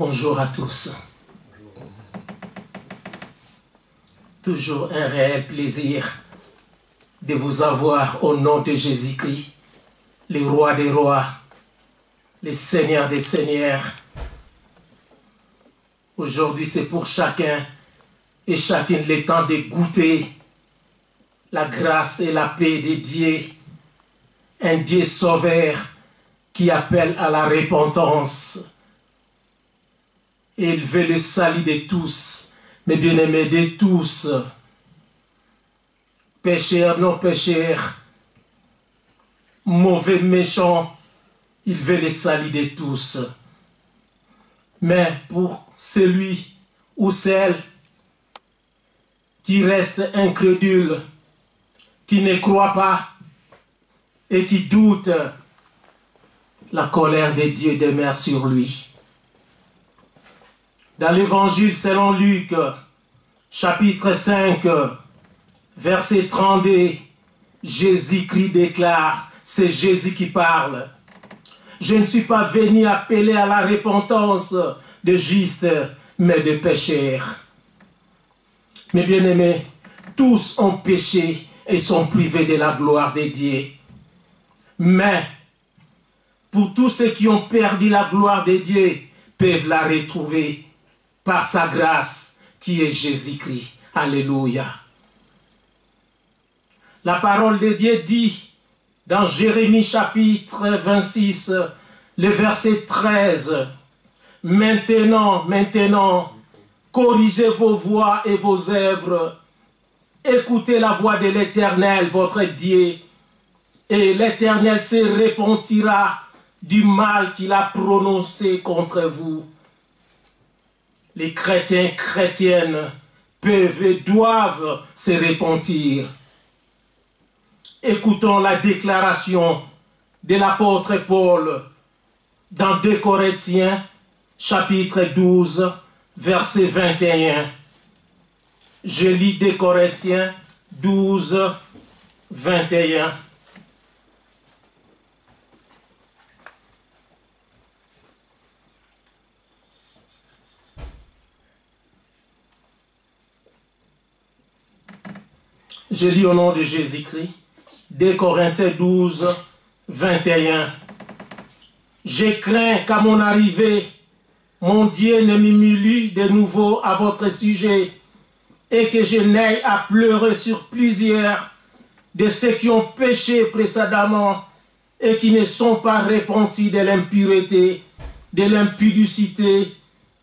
Bonjour à tous. Toujours un réel plaisir de vous avoir au nom de Jésus-Christ, le roi des rois, le Seigneur des seigneurs. Aujourd'hui, c'est pour chacun et chacune le temps de goûter la grâce et la paix de Dieu, un Dieu sauveur qui appelle à la repentance. Et il veut le salut de tous, mes bien-aimés, de tous, pécheurs, non pécheurs, mauvais, méchants, il veut le salut de tous. Mais pour celui ou celle qui reste incrédule, qui ne croit pas et qui doute, la colère de Dieu demeure sur lui. Dans l'évangile selon Luc, chapitre 5, verset 32, Jésus-Christ déclare, c'est Jésus qui parle. Je ne suis pas venu appeler à la repentance de justes, mais de pécheurs. Mes bien-aimés, tous ont péché et sont privés de la gloire de Dieu. Mais, pour tous ceux qui ont perdu la gloire de Dieu, peuvent la retrouver par sa grâce qui est Jésus-Christ. Alléluia. La parole de Dieu dit dans Jérémie chapitre 26, le verset 13, « Maintenant, corrigez vos voies et vos œuvres, écoutez la voix de l'Éternel, votre Dieu, et l'Éternel se repentira du mal qu'il a prononcé contre vous. » Les chrétiens et chrétiennes peuvent et doivent se repentir. Écoutons la déclaration de l'apôtre Paul dans 2 Corinthiens, chapitre 12, verset 21. Je lis 2 Corinthiens 12, 21. Je lis au nom de Jésus-Christ, 2 Corinthiens 12, 21. Je crains qu'à mon arrivée, mon Dieu ne m'humilie de nouveau à votre sujet et que je n'aille à pleurer sur plusieurs de ceux qui ont péché précédemment et qui ne sont pas repentis de l'impureté, de l'impudicité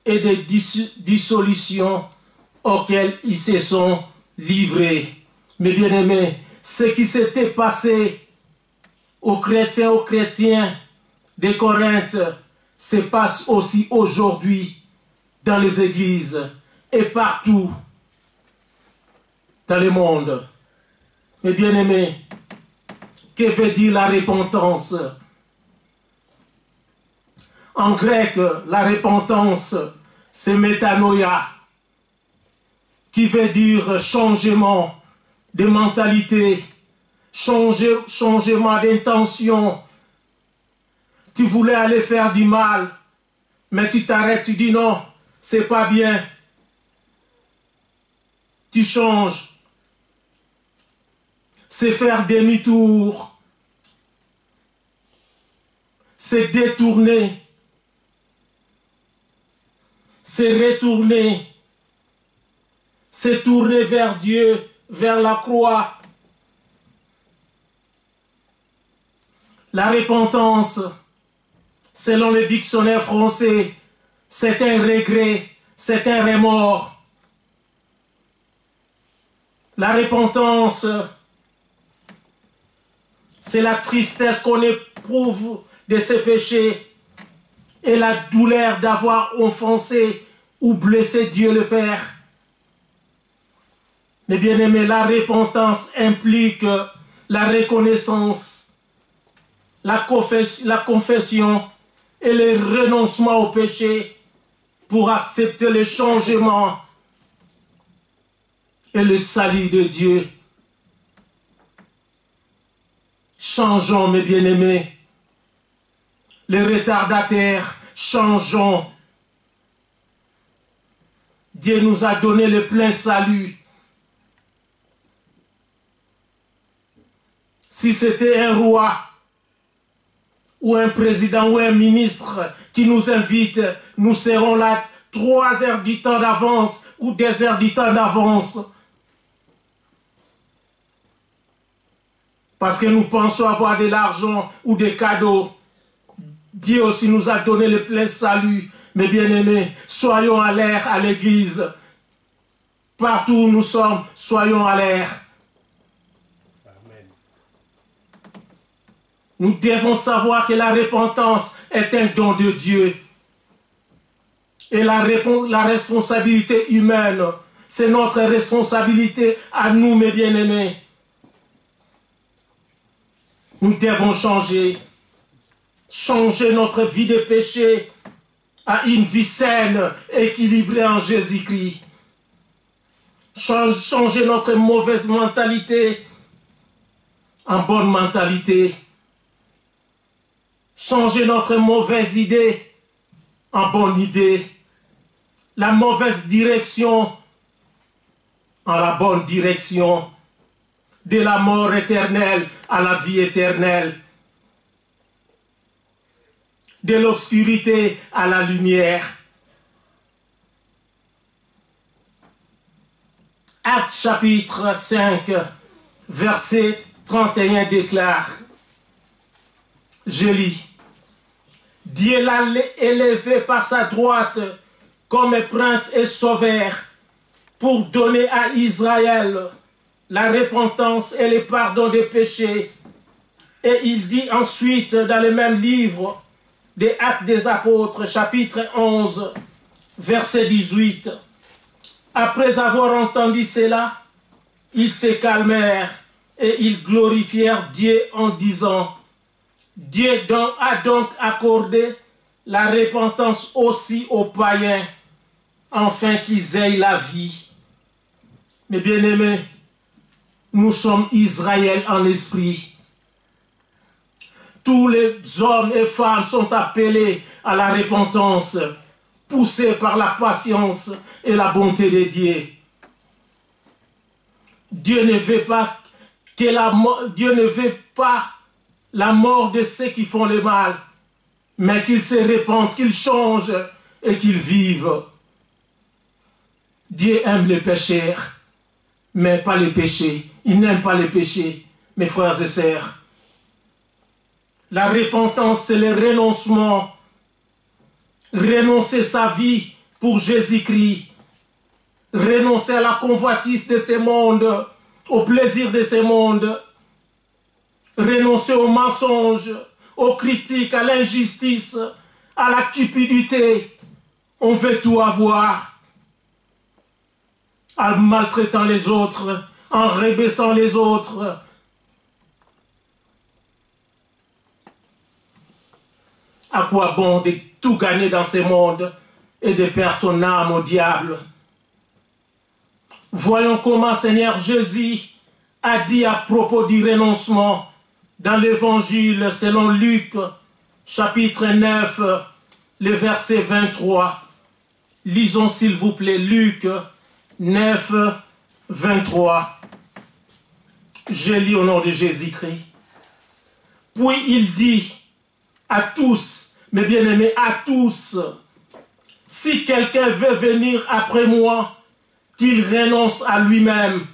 et des dissolutions auxquelles ils se sont livrés. Mes bien-aimés, ce qui s'était passé aux chrétiens de Corinthe se passe aussi aujourd'hui dans les églises et partout dans le monde. Mes bien-aimés, que veut dire la repentance? En grec, la repentance, c'est métanoïa, qui veut dire changement de mentalité, changement d'intention. Tu voulais aller faire du mal, mais tu t'arrêtes, tu dis non, c'est pas bien. Tu changes. C'est faire demi-tour. C'est détourner. C'est retourner. C'est tourner vers Dieu, vers la croix. La repentance, selon le dictionnaire français, c'est un regret, c'est un remords. La repentance, c'est la tristesse qu'on éprouve de ses péchés et la douleur d'avoir offensé ou blessé Dieu le Père. Mais bien aimé, la repentance implique la reconnaissance, la confession et le renoncement au péché pour accepter le changement et le salut de Dieu. Changeons, mes bien-aimés. Les retardataires, changeons. Dieu nous a donné le plein salut. Si c'était un roi ou un président ou un ministre qui nous invite, nous serons là 3 heures du temps d'avance ou 2 heures du temps d'avance. Parce que nous pensons avoir de l'argent ou des cadeaux. Dieu aussi nous a donné le plein salut. Mes bien-aimés, soyons à l'air à l'église. Partout où nous sommes, soyons à l'air. Nous devons savoir que la repentance est un don de Dieu. Et la responsabilité humaine, c'est notre responsabilité à nous, mes bien-aimés. Nous devons changer notre vie de péché à une vie saine, équilibrée en Jésus-Christ. Changer notre mauvaise mentalité en bonne mentalité. Changer notre mauvaise idée en bonne idée. La mauvaise direction en la bonne direction. De la mort éternelle à la vie éternelle. De l'obscurité à la lumière. Actes chapitre 5, verset 31 déclare, je lis, Dieu l'a élevé par sa droite comme prince et sauveur pour donner à Israël la repentance et le pardon des péchés. Et il dit ensuite dans le même livre des Actes des Apôtres, chapitre 11, verset 18. Après avoir entendu cela, ils se calmèrent et ils glorifièrent Dieu en disant, Dieu a donc accordé la repentance aussi aux païens, afin qu'ils aient la vie. Mes bien-aimés, nous sommes Israël en esprit. Tous les hommes et femmes sont appelés à la repentance, poussés par la patience et la bonté de Dieu. Dieu ne veut pas la mort de ceux qui font le mal, mais qu'ils se répandent, qu'ils changent et qu'ils vivent. Dieu aime les pécheurs, mais pas les péchés. Il n'aime pas les péchés, mes frères et sœurs. La repentance, c'est le renoncement. Renoncer sa vie pour Jésus-Christ. Renoncer à la convoitise de ce monde, au plaisir de ce monde. Renoncer aux mensonges, aux critiques, à l'injustice, à la cupidité. On veut tout avoir. En maltraitant les autres, en rabaissant les autres. À quoi bon de tout gagner dans ce monde et de perdre son âme au diable? Voyons comment Seigneur Jésus a dit à propos du renoncement dans l'évangile selon Luc, chapitre 9, le verset 23. Lisons s'il vous plaît Luc 9, 23. Je lis au nom de Jésus-Christ. Puis il dit à tous, mes bien-aimés, à tous, si quelqu'un veut venir après moi, qu'il renonce à lui-même,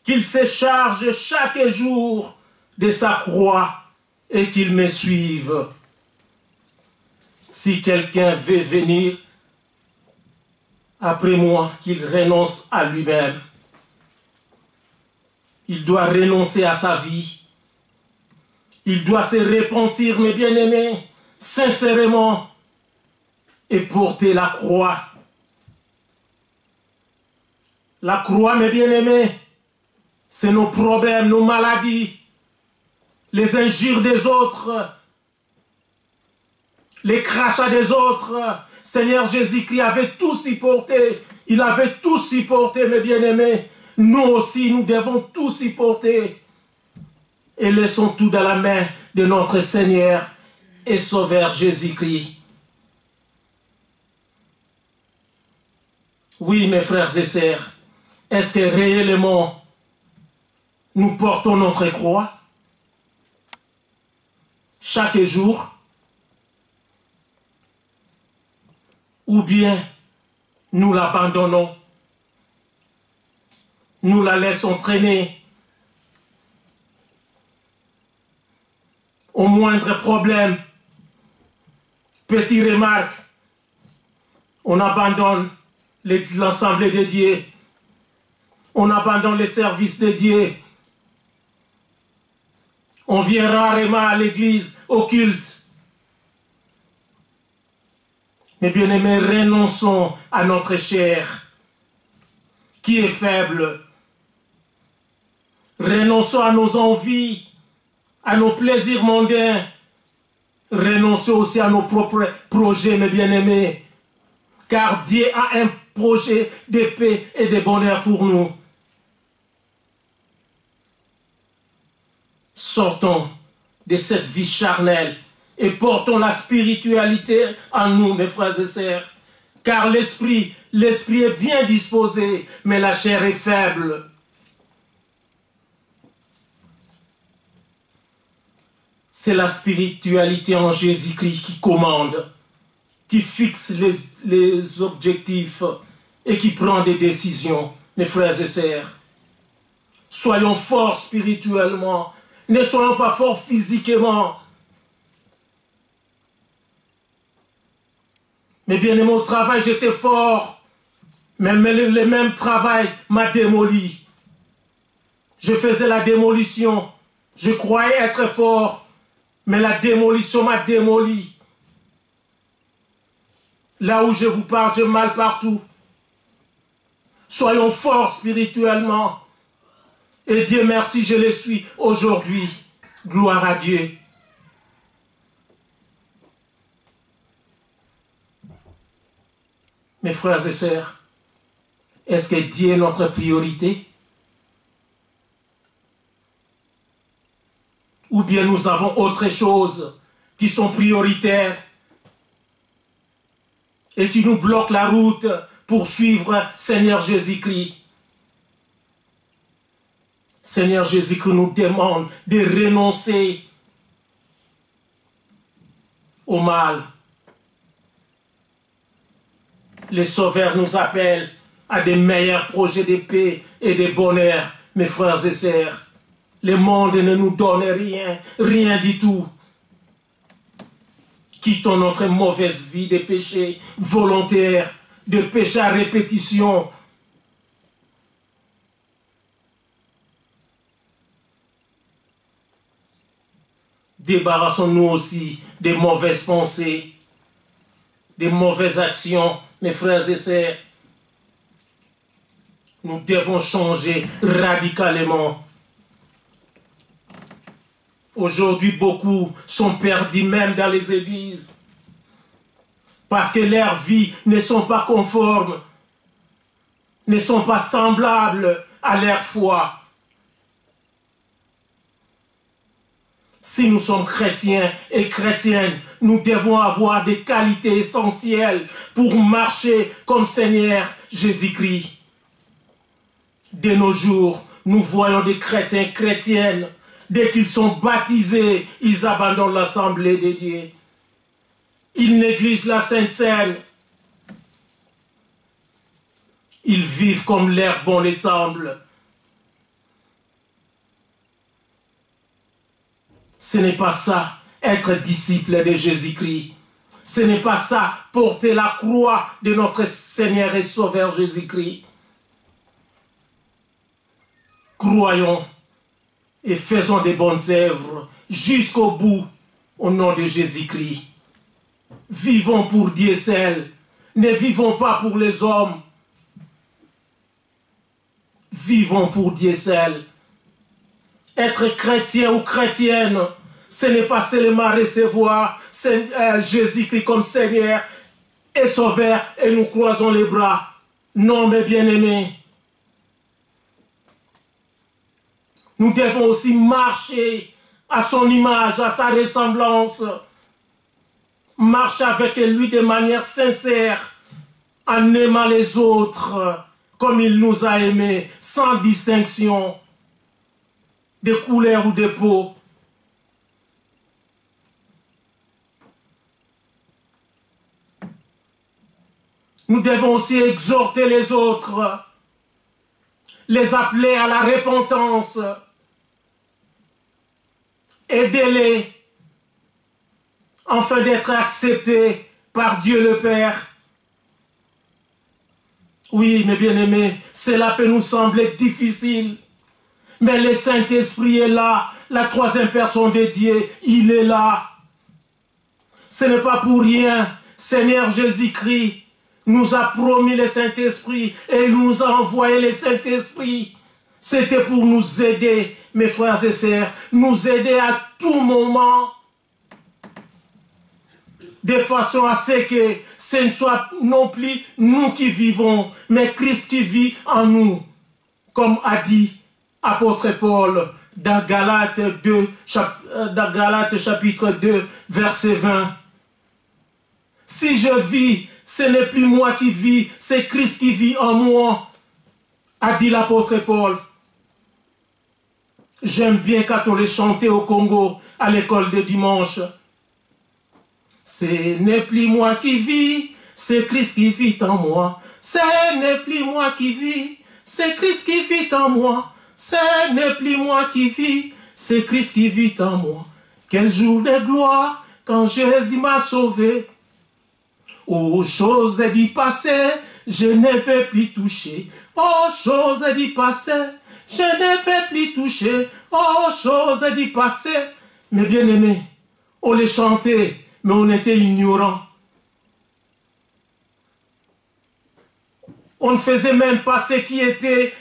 qu'il se charge chaque jour de sa croix et qu'il me suive. Si quelqu'un veut venir après moi, qu'il renonce à lui-même. Il doit renoncer à sa vie. Il doit se repentir, mes bien-aimés, sincèrement, et porter la croix. La croix, mes bien-aimés, c'est nos problèmes, nos maladies, les injures des autres, les crachats des autres. Seigneur Jésus-Christ avait tout supporté. Il avait tout supporté, mes bien-aimés. Nous aussi, nous devons tout supporter. Et laissons tout dans la main de notre Seigneur et Sauveur Jésus-Christ. Oui, mes frères et sœurs, est-ce que réellement nous portons notre croix chaque jour? Ou bien nous l'abandonnons, nous la laissons traîner au moindre problème, petite remarque, on abandonne l'ensemble dédié, on abandonne les services dédiés, on vient rarement à l'église, au culte. Mes bien-aimés, renonçons à notre chair qui est faible. Renonçons à nos envies, à nos plaisirs mondains. Renonçons aussi à nos propres projets, mes bien-aimés. Car Dieu a un projet de paix et de bonheur pour nous. Sortons de cette vie charnelle et portons la spiritualité en nous, mes frères et sœurs. Car l'esprit est bien disposé, mais la chair est faible. C'est la spiritualité en Jésus-Christ qui commande, qui fixe les objectifs et qui prend des décisions, mes frères et sœurs. Soyons forts spirituellement, ne soyons pas forts physiquement. Mais bien aimé, au travail, j'étais fort, mais le même travail m'a démoli. Je faisais la démolition. Je croyais être fort, mais la démolition m'a démoli. Là où je vous parle, j'ai mal partout. Soyons forts spirituellement. Et Dieu merci, je le suis aujourd'hui. Gloire à Dieu. Mes frères et sœurs, est-ce que Dieu est notre priorité? Ou bien nous avons autre chose qui sont prioritaires et qui nous bloquent la route pour suivre Seigneur Jésus-Christ? Seigneur Jésus-Christ nous demande de renoncer au mal. Les sauveurs nous appellent à des meilleurs projets de paix et de bonheur, mes frères et sœurs. Le monde ne nous donne rien, rien du tout. Quittons notre mauvaise vie de péché volontaire, de péché à répétition. Débarrassons-nous aussi des mauvaises pensées, des mauvaises actions, mes frères et sœurs. Nous devons changer radicalement. Aujourd'hui, beaucoup sont perdus même dans les églises parce que leurs vies ne sont pas conformes, ne sont pas semblables à leur foi. Si nous sommes chrétiens et chrétiennes, nous devons avoir des qualités essentielles pour marcher comme Seigneur Jésus-Christ. De nos jours, nous voyons des chrétiens et chrétiennes, dès qu'ils sont baptisés, ils abandonnent l'assemblée de Dieu. Ils négligent la Sainte Seine. Ils vivent comme l'air bon les semble. Ce n'est pas ça, être disciple de Jésus-Christ. Ce n'est pas ça, porter la croix de notre Seigneur et Sauveur Jésus-Christ. Croyons et faisons des bonnes œuvres jusqu'au bout au nom de Jésus-Christ. Vivons pour Dieu seul. Ne vivons pas pour les hommes. Vivons pour Dieu seul. Être chrétien ou chrétienne, ce n'est pas seulement recevoir Jésus-Christ comme Seigneur et Sauveur et nous croisons les bras. Non, mes bien-aimés. Nous devons aussi marcher à son image, à sa ressemblance. Marcher avec lui de manière sincère, en aimant les autres comme il nous a aimés, sans distinction de couleur ou de peau. Nous devons aussi exhorter les autres, les appeler à la repentance, aider-les afin d'être acceptés par Dieu le Père. Oui, mes bien-aimés, cela peut nous sembler difficile, mais le Saint-Esprit est là, la troisième personne de Dieu, il est là. Ce n'est pas pour rien, Seigneur Jésus-Christ nous a promis le Saint-Esprit et il nous a envoyé le Saint-Esprit. C'était pour nous aider, mes frères et sœurs, nous aider à tout moment, de façon à ce que ce ne soit non plus nous qui vivons, mais Christ qui vit en nous, comme a dit apôtre Paul dans Galates chapitre 2, verset 20. Si je vis, ce n'est plus moi qui vis, c'est Christ qui vit en moi, a dit l'apôtre Paul. J'aime bien quand on les chantait au Congo, à l'école de dimanche. Ce n'est plus moi qui vis, c'est Christ qui vit en moi. Ce n'est plus moi qui vis, c'est Christ qui vit en moi. Ce n'est plus moi qui vis, c'est Christ qui vit en moi. Quel jour de gloire quand Jésus m'a sauvé. Aux choses d'y passer, je ne vais plus toucher. Aux choses d'y passer, je ne vais plus toucher. Aux choses d'y passer. Mes bien-aimés, on les chantait, mais on était ignorants. On ne faisait même pas ce qui était,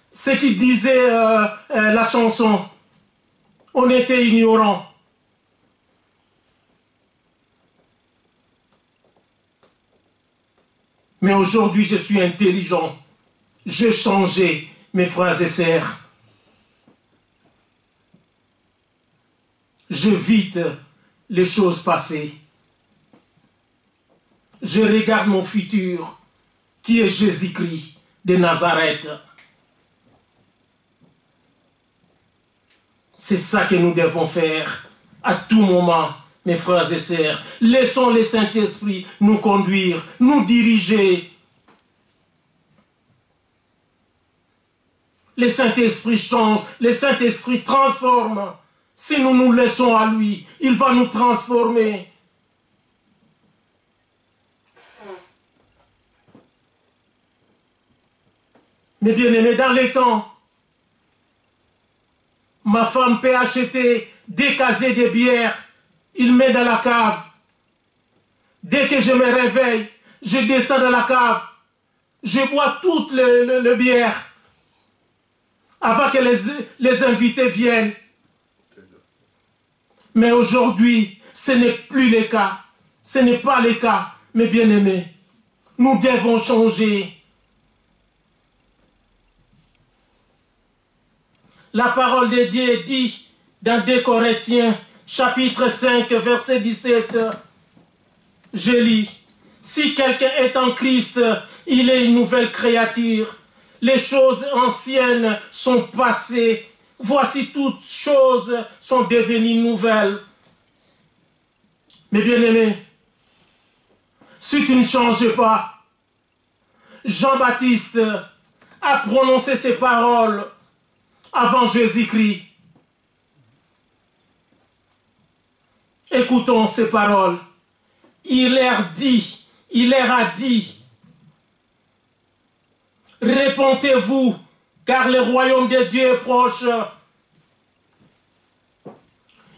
ce qui disait la chanson. On était ignorants. Mais aujourd'hui, je suis intelligent. J'ai changé, mes frères et sœurs. J'évite les choses passées. Je regarde mon futur, qui est Jésus-Christ de Nazareth. C'est ça que nous devons faire à tout moment, mes frères et sœurs. Laissons le Saint-Esprit nous conduire, nous diriger. Le Saint-Esprit change, le Saint-Esprit transforme. Si nous nous laissons à lui, il va nous transformer. Mes bien-aimés, dans les temps, ma femme peut acheter des casiers de bière, il met dans la cave. Dès que je me réveille, je descends dans la cave, je bois toutes les bières avant que les invités viennent. Mais aujourd'hui, ce n'est plus le cas. Ce n'est pas le cas, mes bien-aimés. Nous devons changer. La parole de Dieu dit dans 2 Corinthiens, chapitre 5, verset 17, je lis, « Si quelqu'un est en Christ, il est une nouvelle créature. Les choses anciennes sont passées. Voici toutes choses sont devenues nouvelles. » Mes bien-aimés, si tu ne changes pas, Jean-Baptiste a prononcé ces paroles avant Jésus-Christ. Écoutons ces paroles. Il leur a dit, répentez-vous, car le royaume de Dieu est proche.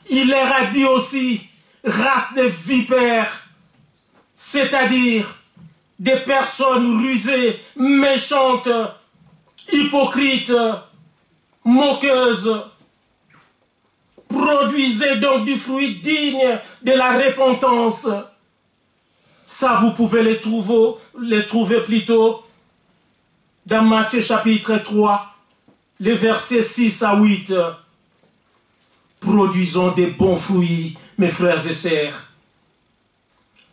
Il leur a dit aussi, race de vipères, c'est-à-dire des personnes rusées, méchantes, hypocrites, moqueuses. Produisez donc du fruit digne de la repentance. Ça, vous pouvez les trouver plutôt dans Matthieu chapitre 3, les versets 6 à 8. Produisons des bons fruits, mes frères et sœurs.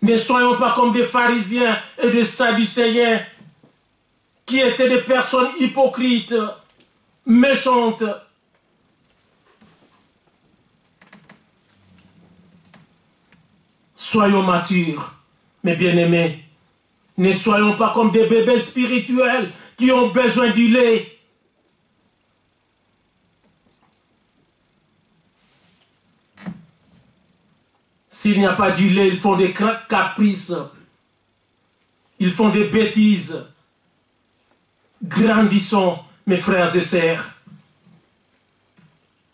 Ne soyons pas comme des pharisiens et des sadducéens qui étaient des personnes hypocrites, méchantes. Soyons matures, mes bien-aimés. Ne soyons pas comme des bébés spirituels qui ont besoin du lait. S'il n'y a pas du lait, ils font des caprices. Ils font des bêtises. Grandissons, mes frères et sœurs.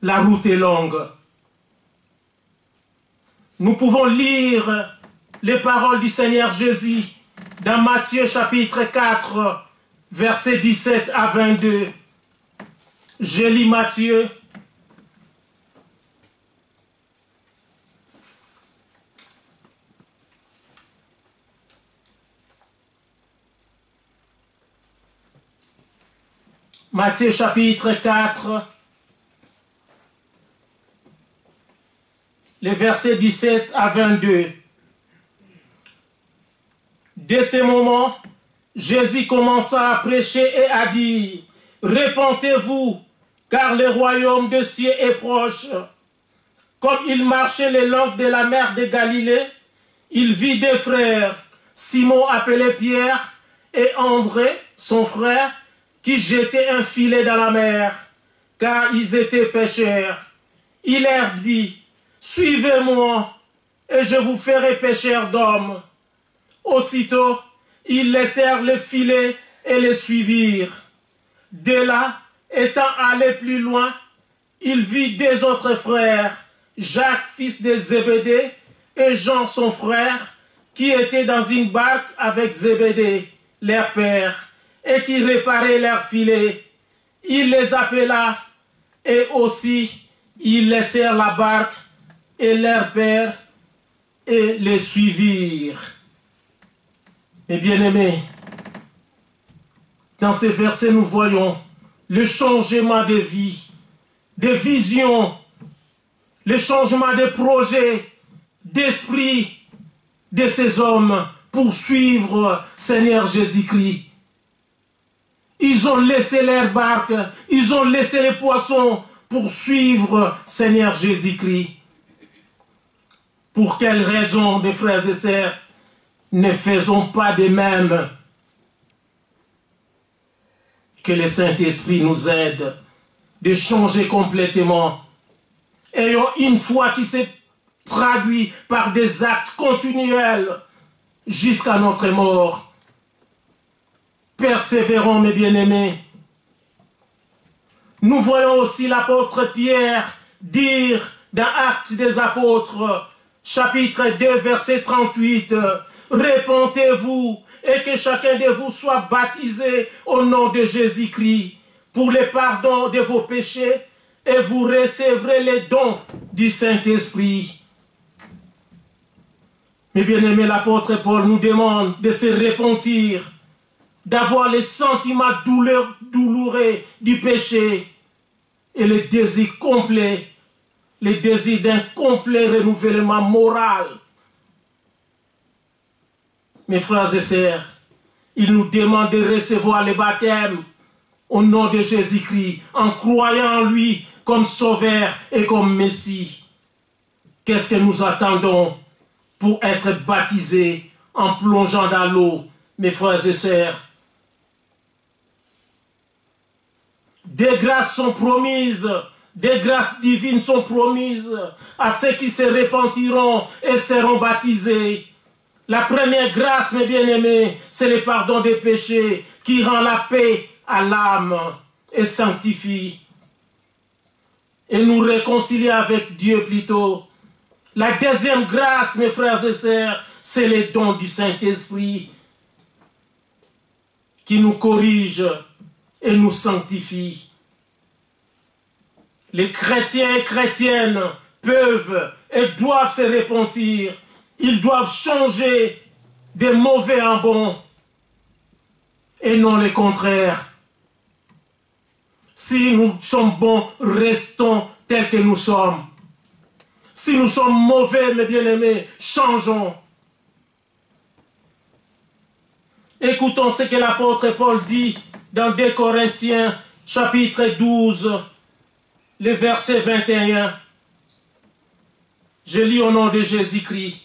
La route est longue. Nous pouvons lire les paroles du Seigneur Jésus dans Matthieu chapitre 4, versets 17 à 22. Je lis Matthieu. Matthieu chapitre 4, les versets 17 à 22. Dès ce moment, Jésus commença à prêcher et à dire, « Repentez-vous, car le royaume des cieux est proche. » Comme il marchait le long de la mer de Galilée, il vit deux frères, Simon appelé Pierre et André, son frère, qui jetaient un filet dans la mer, car ils étaient pêcheurs. Il leur dit, « Suivez-moi, et je vous ferai pêcheurs d'hommes. » Aussitôt, ils laissèrent le filet et le suivirent. De là, étant allés plus loin, il vit deux autres frères, Jacques, fils de Zébédée, et Jean, son frère, qui étaient dans une barque avec Zébédée, leur père, et qui réparaient leurs filets. Il les appela, et aussi ils laissèrent la barque et leur père, et les suivirent. Mes bien-aimés, dans ces versets, nous voyons le changement de vie, de vision, le changement de projet, d'esprit de ces hommes pour suivre Seigneur Jésus-Christ. Ils ont laissé leur barque, ils ont laissé les poissons pour suivre Seigneur Jésus-Christ. Pour quelles raisons, mes frères et sœurs, ne faisons pas de même? Que le Saint-Esprit nous aide de changer complètement. Ayons une foi qui se traduit par des actes continuels jusqu'à notre mort. Persévérons, mes bien-aimés. Nous voyons aussi l'apôtre Pierre dire dans Actes des Apôtres, chapitre 2, verset 38, « Repentez-vous et que chacun de vous soit baptisé au nom de Jésus-Christ pour le pardon de vos péchés et vous recevrez les dons du Saint-Esprit. » Mes bien-aimés, l'apôtre Paul nous demande de se repentir, d'avoir les sentiments douloureux du péché et le désir complet, le désir d'un complet renouvellement moral. Mes frères et sœurs, il nous demande de recevoir le baptême au nom de Jésus-Christ, en croyant en lui comme sauveur et comme Messie. Qu'est-ce que nous attendons pour être baptisés en plongeant dans l'eau, mes frères et sœurs? Des grâces sont promises, des grâces divines sont promises à ceux qui se repentiront et seront baptisés. La première grâce, mes bien-aimés, c'est le pardon des péchés qui rend la paix à l'âme et sanctifie. Et nous réconcilie avec Dieu plutôt. La deuxième grâce, mes frères et sœurs, c'est le don du Saint-Esprit qui nous corrige et nous sanctifie. Les chrétiens et chrétiennes peuvent et doivent se repentir. Ils doivent changer de mauvais en bon et non le contraire. Si nous sommes bons, restons tels que nous sommes. Si nous sommes mauvais, mes bien-aimés, changeons. Écoutons ce que l'apôtre Paul dit dans 2 Corinthiens, chapitre 12, le verset 21. Je lis au nom de Jésus-Christ.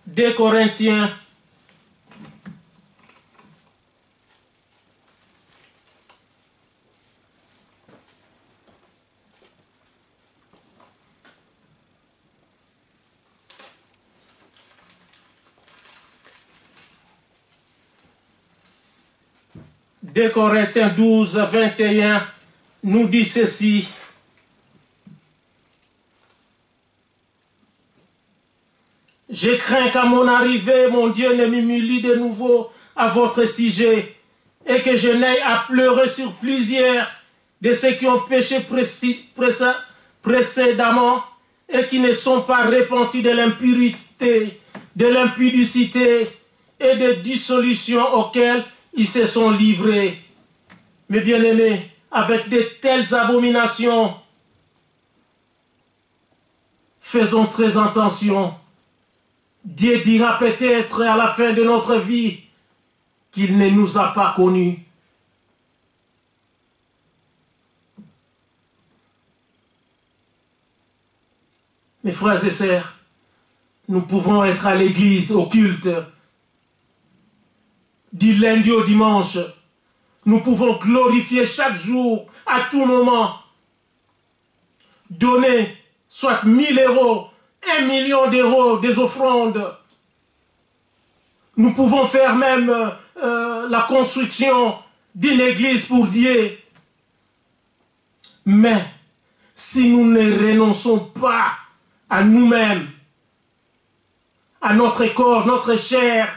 2 Corinthiens, de Corinthiens 12, 21 nous dit ceci. Je crains qu'à mon arrivée, mon Dieu ne m'humilie de nouveau à votre sujet et que je n'aille à pleurer sur plusieurs de ceux qui ont péché précédemment et qui ne sont pas repentis de l'impudicité et de dissolution auxquelles ils se sont livrés. Mes bien-aimés, avec de telles abominations, faisons très attention. Dieu dira peut-être à la fin de notre vie qu'il ne nous a pas connus. Mes frères et sœurs, nous pouvons être à l'église, au culte, du lundi au dimanche. Nous pouvons glorifier chaque jour, à tout moment. Donner soit 1000 euros, 1 million d'euros des offrandes. Nous pouvons faire même la construction d'une église pour Dieu. Mais si nous ne renonçons pas à nous-mêmes, à notre corps, notre chair,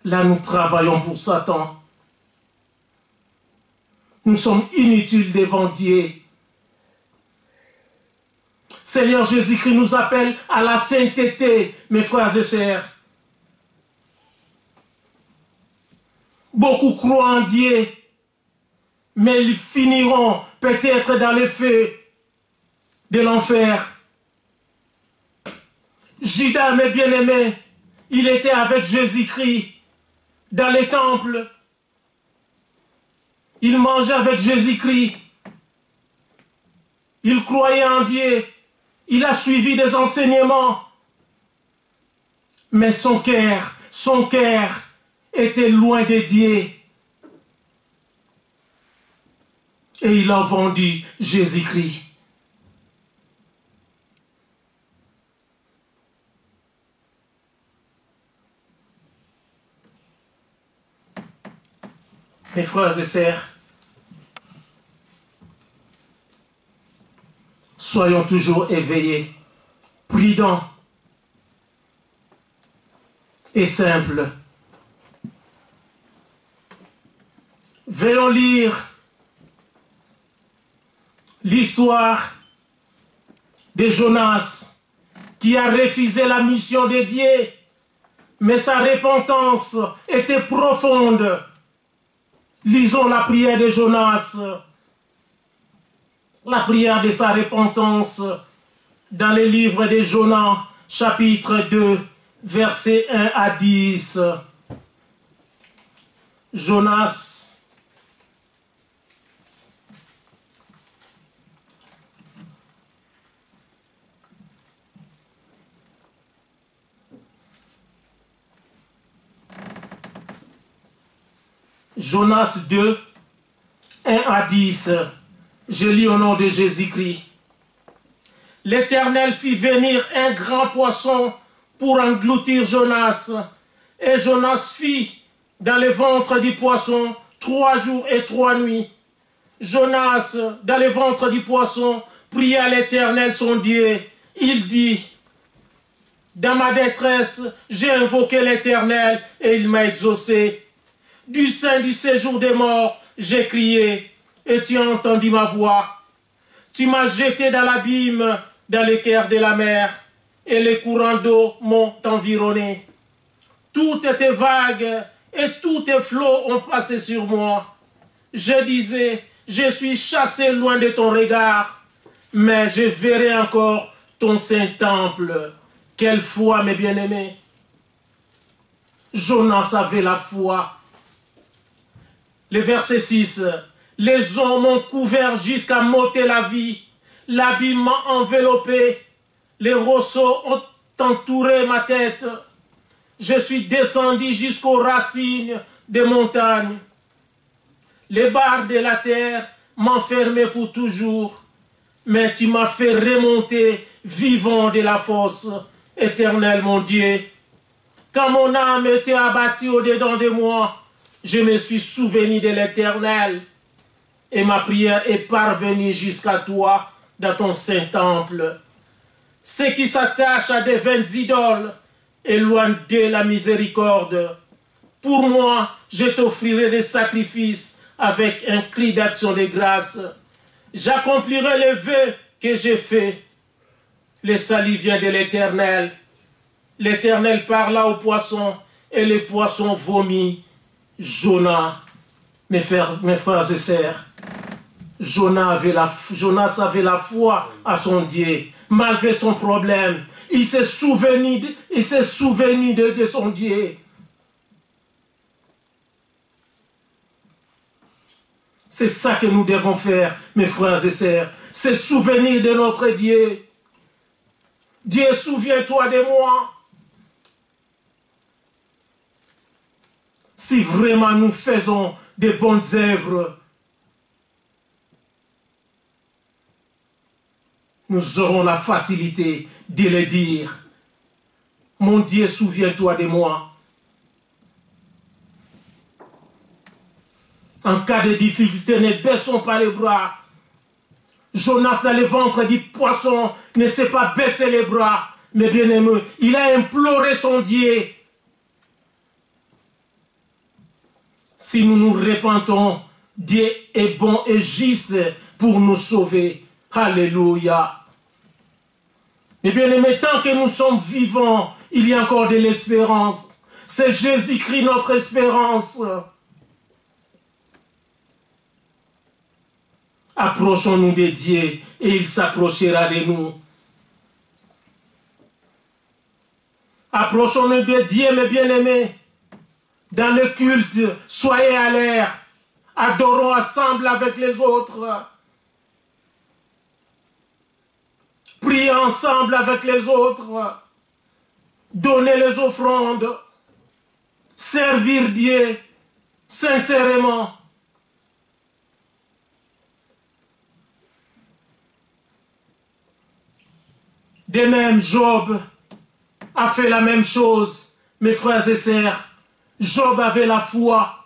là nous travaillons pour Satan. Nous sommes inutiles devant Dieu. Seigneur Jésus-Christ nous appelle à la sainteté, mes frères et sœurs. Beaucoup croient en Dieu, mais ils finiront peut-être dans les feux de l'enfer. Judas, mes bien-aimés, il était avec Jésus-Christ dans les temples. Il mangeait avec Jésus-Christ. Il croyait en Dieu. Il a suivi des enseignements. Mais son cœur était loin de Dieu. Et il a vendu Jésus-Christ. Mes frères et sœurs, soyons toujours éveillés, prudents et simples. Venons lire l'histoire de Jonas qui a refusé la mission de Dieu, mais sa repentance était profonde. Lisons la prière de Jonas, la prière de sa repentance dans le livre de Jonas, chapitre 2, versets 1 à 10. Jonas, Jonas 2, 1 à 10. Je lis au nom de Jésus-Christ. L'Éternel fit venir un grand poisson pour engloutir Jonas. Et Jonas fit dans le ventre du poisson 3 jours et 3 nuits. Jonas, dans le ventre du poisson, pria l'Éternel son Dieu. Il dit, dans ma détresse, j'ai invoqué l'Éternel et il m'a exaucé. Du sein du séjour des morts, j'ai crié, et tu as entendu ma voix. Tu m'as jeté dans l'abîme, dans le cœur de la mer, et les courants d'eau m'ont environné. Tout était vague, et tous tes flots ont passé sur moi. Je disais, je suis chassé loin de ton regard, mais je verrai encore ton saint temple. Quelle foi, mes bien-aimés! Jonas avait la foi. Le verset 6. Les hommes m'ont couvert jusqu'à m'ôter la vie. L'abîme m'a enveloppé. Les roseaux ont entouré ma tête. Je suis descendu jusqu'aux racines des montagnes. Les barres de la terre m'enfermaient pour toujours. Mais tu m'as fait remonter vivant de la fosse. Éternel mon Dieu. Quand mon âme était abattue au-dedans de moi, je me suis souvenu de l'Éternel. Et ma prière est parvenue jusqu'à toi dans ton saint temple. Ceux qui s'attachent à des vaines idoles, éloigne de la miséricorde. Pour moi, je t'offrirai des sacrifices avec un cri d'action de grâce. J'accomplirai les vœux que j'ai faits. Le salut vient de l'Éternel. L'Éternel parla aux poissons et les poissons vomit. Jonas, mes frères et sœurs, Jonas avait la foi à son Dieu, malgré son problème. Il s'est souvenu de son Dieu. C'est ça que nous devons faire, mes frères et sœurs. Se souvenir de notre Dieu. Dieu, souviens-toi de moi. Si vraiment nous faisons de bonnes œuvres, nous aurons la facilité de le dire. Mon Dieu, souviens-toi de moi. En cas de difficulté, ne baissons pas les bras. Jonas, dans le ventre du poisson, ne s'est pas baissé les bras. Mais bien aimé, il a imploré son Dieu. Si nous nous repentons, Dieu est bon et juste pour nous sauver. Alléluia. Mais bien aimé, tant que nous sommes vivants, il y a encore de l'espérance. C'est Jésus-Christ notre espérance. Approchons-nous de Dieu et il s'approchera de nous. Approchons-nous de Dieu, mes bien-aimés. Dans le culte, soyez à l'air. Adorons ensemble avec les autres. Priez ensemble avec les autres. Donnez les offrandes. Servir Dieu sincèrement. De même, Job a fait la même chose, mes frères et sœurs. Job avait la foi.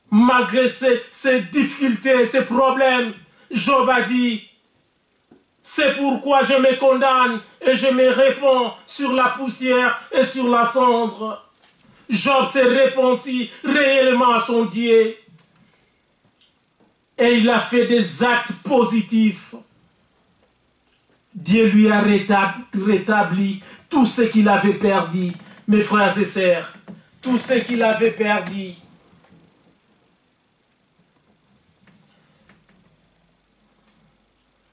Malgré ses difficultés, ses problèmes, Job a dit, c'est pourquoi je me condamne et je me répands sur la poussière et sur la cendre. Job s'est repenti réellement à son Dieu. Et il a fait des actes positifs. Dieu lui a rétabli tout ce qu'il avait perdu. Mes frères et sœurs, tout ce qu'il avait perdu.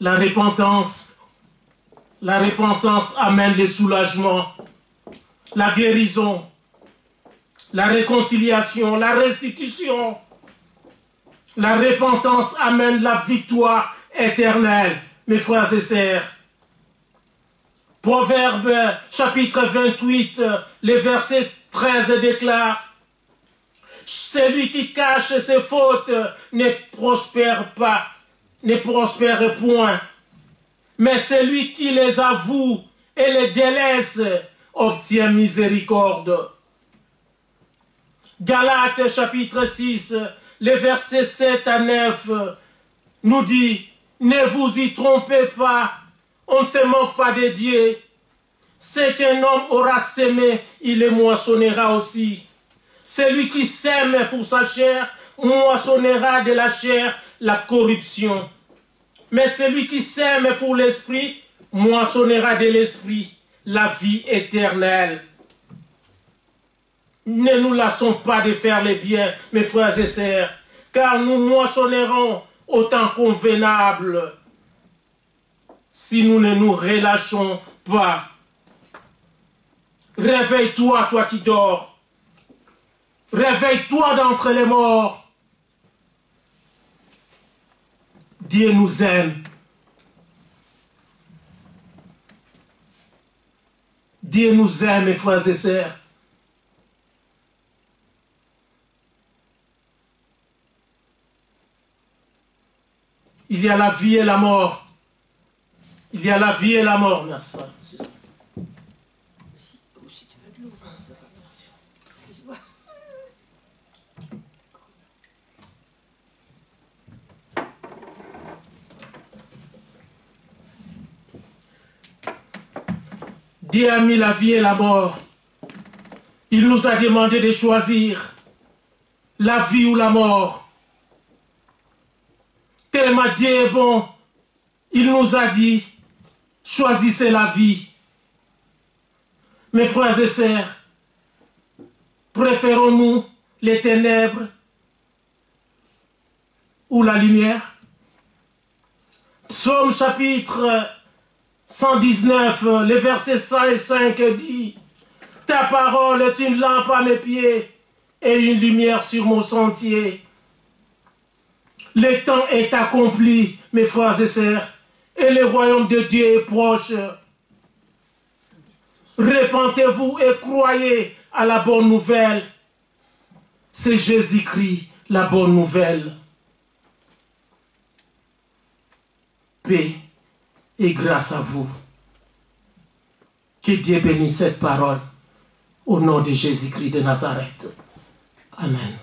La repentance amène le soulagement, la guérison, la réconciliation, la restitution. La repentance amène la victoire éternelle, mes frères et sœurs. Proverbe chapitre 28, le verset 13 déclare, celui qui cache ses fautes ne prospère pas, ne prospère point, mais celui qui les avoue et les délaisse obtient miséricorde. Galates chapitre 6, les versets 7 à 9 nous dit, ne vous y trompez pas, on ne se moque pas de Dieu. Ce qu'un homme aura sémé, il le moissonnera aussi. Celui qui sème pour sa chair, moissonnera de la chair la corruption. Mais celui qui sème pour l'esprit, moissonnera de l'esprit la vie éternelle. Ne nous lassons pas de faire le bien, mes frères et sœurs, car nous moissonnerons au temps convenable si nous ne nous relâchons pas. Réveille-toi, toi qui dors. réveille-toi d'entre les morts. Dieu nous aime. Dieu nous aime, mes frères et sœurs. Il y a la vie et la mort. Il y a la vie et la mort, n'est-ce pas? Dieu a mis la vie et la mort. Il nous a demandé de choisir la vie ou la mort. Tellement Dieu est bon, il nous a dit, choisissez la vie. Mes frères et sœurs, préférons-nous les ténèbres ou la lumière? Psaume chapitre 119, les versets 100 et 5 dit, « Ta parole est une lampe à mes pieds et une lumière sur mon sentier. » Le temps est accompli, mes frères et sœurs, et le royaume de Dieu est proche. Repentez-vous et croyez à la bonne nouvelle. C'est Jésus-Christ, la bonne nouvelle. Paix et grâce à vous. Que Dieu bénisse cette parole au nom de Jésus-Christ de Nazareth. Amen.